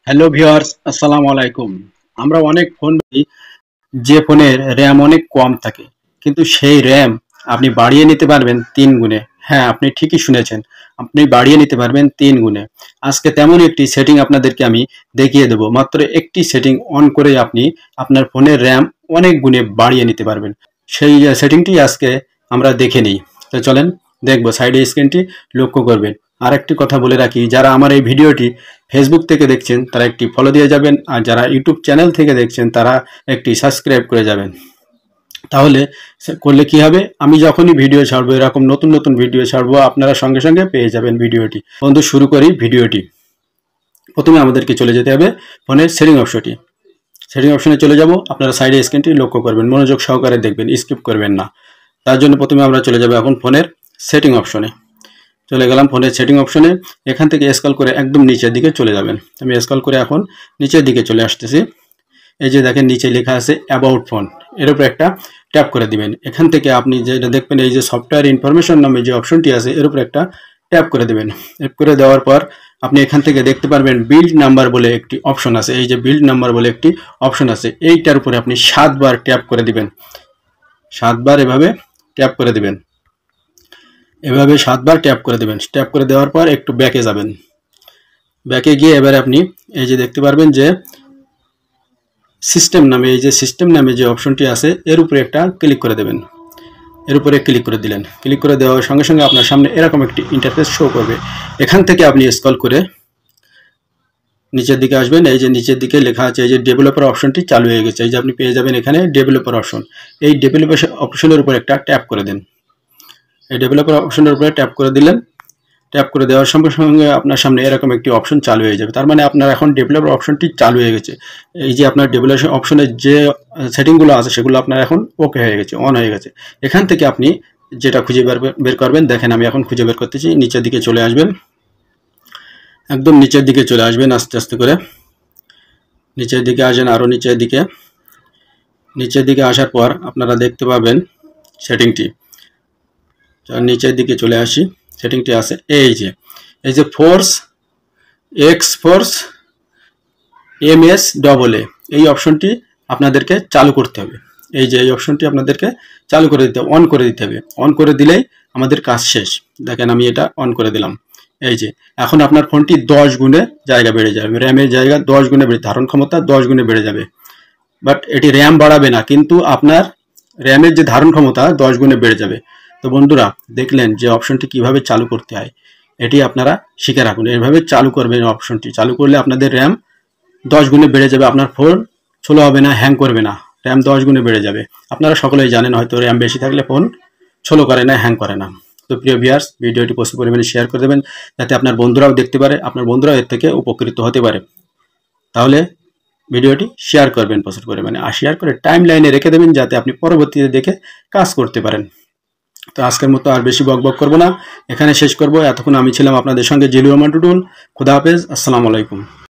Hello viewers, আসসালামু আলাইকুম। আমরা অনেক ফোন যে ফোনের র্যাম অনেক কম থাকে, কিন্তু সেই র্যাম আপনি বাড়িয়ে নিতে পারবেন 3 গুণে। হ্যাঁ, আপনি ঠিকই শুনেছেন, আপনি বাড়িয়ে নিতে পারবেন 3 গুণে। আজকে তেমন একটি সেটিং আপনাদেরকে আমি দেখিয়ে দেব। মাত্র একটি সেটিং অন করে আপনি আপনার ফোনের র্যাম অনেক গুণে বাড়িয়ে নিতে পারবেন। সেই সেটিংটি আজকে আমরা দেখে নিই। তো চলেন দেখবো। সাইডে স্ক্রিনটি লক্ষ্য করবেন। আর একটি কথা বলে রাখি, যারা আমার এই ভিডিওটি ফেসবুক থেকে দেখছেন তারা একটি ফলো দিয়ে যাবেন, আর যারা ইউটিউব চ্যানেল থেকে দেখছেন তারা একটি সাবস্ক্রাইব করে যাবেন। তাহলে করলে কি হবে, আমি যখনই ভিডিও ছাড়বো, এরকম নতুন নতুন ভিডিও ছাড়বো, আপনারা সঙ্গে সঙ্গে পেয়ে যাবেন ভিডিওটি। বন্ধু, শুরু করি ভিডিওটি। প্রথমে আমাদেরকে চলে যেতে হবে ফোনের সেটিং অপশনটি। সেটিং অপশনে চলে যাব। আপনারা সাইডে স্ক্রিনটি লক্ষ্য করবেন, মনোযোগ সহকারে দেখবেন, স্কিপ করবেন না। তার জন্য প্রথমে আমরা চলে যাব এখন ফোনের সেটিং অপশনে। চলে গেলাম ফোনের সেটিং অপশনে। এখান থেকে স্ক্রল করে একদম নিচের দিকে চলে যাবেন। আমি স্ক্রল করে এখন নিচের দিকে চলে আসতেছি। এই যে দেখেন নিচে লেখা আছে অ্যাবাউট ফোন, এর উপর একটা ট্যাপ করে দিবেন। এখান থেকে আপনি যেটা দেখবেন, এই যে সফটওয়্যার ইনফরমেশন নামে যে অপশনটি আছে এর উপর একটা ট্যাপ করে দিবেন। ট্যাপ করে দেওয়ার পর আপনি এখান থেকে দেখতে পারবেন বিল্ড নাম্বার বলে একটি অপশন আছে। এই যে বিল্ড নাম্বার বলে একটি অপশন আছে, এইটার উপরে আপনি 7 বার ট্যাপ করে দিবেন। 7 বার এভাবে ট্যাপ করে দিবেন। এভাবে 7 বার ট্যাপ করে দেবেন। ট্যাপ করে দেওয়ার পর একটু ব্যাকে যাবেন। ব্যাকে গিয়ে এবারে আপনি এই যে দেখতে পারবেন যে সিস্টেম নামে, এই যে সিস্টেম নামে যে অপশনটি আছে এর উপরে একটা ক্লিক করে দেবেন। এর উপরে ক্লিক করে দিলেন। ক্লিক করে দেওয়ার সঙ্গে সঙ্গে আপনার সামনে এরকম একটি ইন্টারফেস শো করবে। এখান থেকে আপনি স্ক্রল করে নিচের দিকে আসবেন। এই যে নিচের দিকে লেখা আছে এই যে ডেভেলপার অপশনটি চালু হয়ে গেছে। এই যে আপনি পেয়ে যাবেন এখানে ডেভেলপার অপশন। এই ডেভেলপার অপশনের উপর একটা ট্যাপ করে দেন। এই ডেভেলপার অপশনের উপরে ট্যাপ করে দিলেন। ট্যাপ করে দেওয়ার সঙ্গে সঙ্গে আপনার সামনে এরকম একটি অপশন চালু হয়ে যাবে। তার মানে আপনার এখন ডেভেলপার অপশনটি চালু হয়ে গেছে। এই যে আপনার ডেভেলপার অপশনের যে সেটিংগুলো আছে সেগুলো আপনার এখন ওকে হয়ে গেছে, অন হয়ে গেছে। এখান থেকে আপনি যেটা খুঁজে বের করবেন, দেখেন আমি এখন খুঁজে বের করতেছি। নিচের দিকে চলে আসবেন, একদম নিচের দিকে চলে আসবেন আস্তে আস্তে করে। নিচের দিকে আসেন, আরও নিচের দিকে। নিচের দিকে আসার পর আপনারা দেখতে পাবেন সেটিংটি। নিচের দিকে চলে আসি। সেটিংটি আছে এই যে force x force MS AA, এই অপশনটি আপনাদেরকে চালু করতে হবে। এই যে এই অপশনটি আপনাদেরকে চালু করে দিতে হবে, অন করে দিতে হবে। অন করে দিলেই আমাদের কাজ শেষ। দেখেন আমি এটা অন করে দিলাম। এই যে এখন আপনার ফোনটি 10 গুণে জায়গা বেড়ে যাবে। র্যামের জায়গা 10 গুণে ধারণ ক্ষমতা 10 গুণে বেড়ে যাবে। বাট এটি র্যাম বাড়াবে না, কিন্তু আপনার র্যামের যে ধারণ ক্ষমতা 10 গুণে বেড়ে যাবে। তো বন্ধুরা, দেখলেন যে অপশনটি কিভাবে চালু করতে হয়, এটি আপনারা শিখে রাখুন। এভাবে চালু করবেন অপশনটি। চালু করলে আপনাদের র্যাম 10 গুণে বেড়ে যাবে। আপনার ফোন স্লো হবে না, হ্যাং করবে না। র্যাম 10 গুণে বেড়ে যাবে। আপনারা সকলেই জানেন হয়তো, র্যাম বেশি থাকলে ফোন স্লো করে না, হ্যাং করে না। তো প্রিয় ভিউয়ার্স, ভিডিওটি প্রচুর পরিমাণে শেয়ার করে দেবেন, যাতে আপনার বন্ধুরাও দেখতে পারে, আপনার বন্ধুরাও এর থেকে উপকৃত হতে পারে। তাহলে ভিডিওটি শেয়ার করবেন প্রচুর পরিমাণে, আর শেয়ার করে টাইম লাইনে রেখে দেবেন, যাতে আপনি পরবর্তীতে দেখে কাজ করতে পারেন। তো আজকের মতো আর বেশি বকবক করবো না, এখানে শেষ করব। এতক্ষণ আমি ছিলাম আপনাদের সঙ্গে জিলুর রহমান টুটুল। খুদা হাফেজ, আসসালামু আলাইকুম।